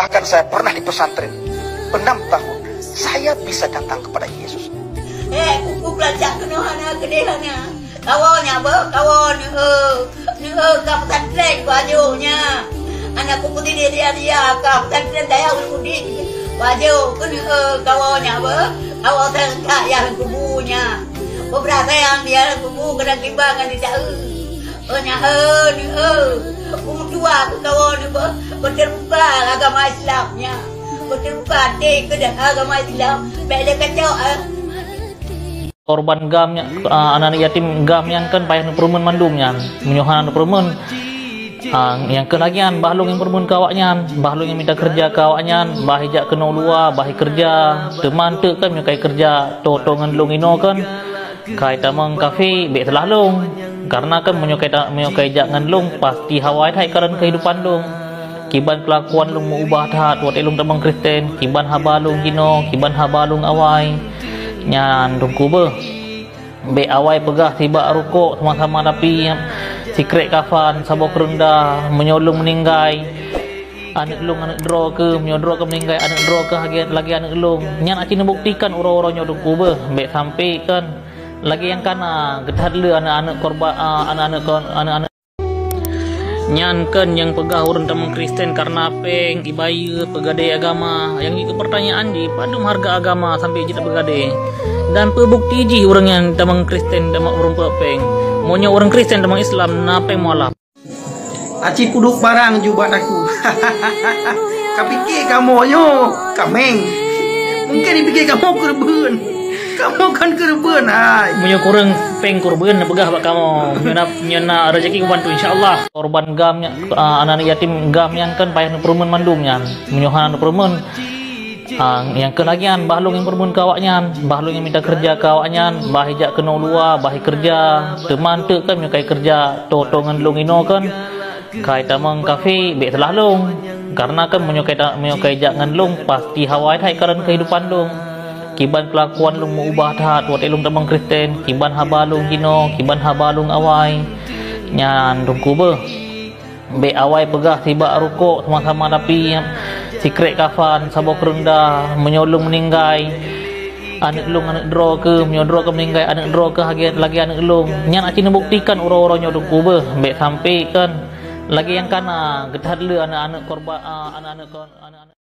Bahkan saya pernah di pesantren 6 tahun. Saya bisa datang kepada Yesus. Kuku pelacak kena hana kedehana. Kawannya kawan kau pesantren wajunya. Anak kuku dia kau pesantren daya udin. Waju kena kawannya kawan yang kubunya. Beberapa yang dia kubu kena timbangan tidak tua kawan berterbuka agama Islamnya. Berterbuka ke agama Islam. Beda kacau korban gamnya anak yatim gam yang kan payah perumun mandumnya menyuhan perumun yang kenagian bahlung yang perumun kawaknya bahlung yang minta kerja kawaknya bahijak kena luar bahi kerja teman tu kan menyukai kerja totongan lung ino kan kai tamang kafe be telah lung karena kan menyukai jangan lung pasti hawai hai karena kehidupan lung kiban kelakuan lung mengubah tat buat elung tamang Kristen kiban habalung gino kiban habalung awai nyan dungkuba be awai pegah tiba rukuk sama-sama tapi sikret kafan sabok rendah menyolong meninggai anak lung anak dro ke menyodro ke meninggai anak dro ke lagi anak lung nyan aci membuktikan orang-orangnya dungkuba be sampai kan lagi yang kana getad le anak-anak korban anak-anak nyan kan yang pegah urun tamang Kristen karena peng ibaya pegade agama yang itu pertanyaan di padum harga agama sampai kita pegade dan pebukti ji orang yang tamang Kristen tamang urun peng maunya orang Kristen tamang Islam napeng mualaf aci puduk barang jubat aku kapikir kamu yo kameng mungkin dipikir kamu kurban kamu kan kurban ay punya kurang peng kurban pegah pak kamu nyana rezeki bantu insyaallah korban gamnya anak yatim gam yang kan payah perumun mandumnya menyuhan perumun yang kenagian bahlung yang perumun kawaknya bahlung yang minta kerja kawaknya bahijak kena luar bahi kerja teman tu kan menyukai kerja totongan lung ino kan kai tamang kafe be telah lung karena kan menyukai jangan lung pasti hawai hai karena kehidupan lung kiban kelakuan lung mengubah tat buat elung tamang Kristen kiban habalung gino kiban habalung awai nyan dungkuba be awai pegah tiba rukuk sama-sama tapi sikret kafan sabok rendah menyolong meninggai anak lung anak dro ke menyodro ke meninggai anak dro ke lagi anak lung nyan aci membuktikan orang-orangnya dungkuba be sampai kan lagi yang kana getad le anak-anak korban anak-anak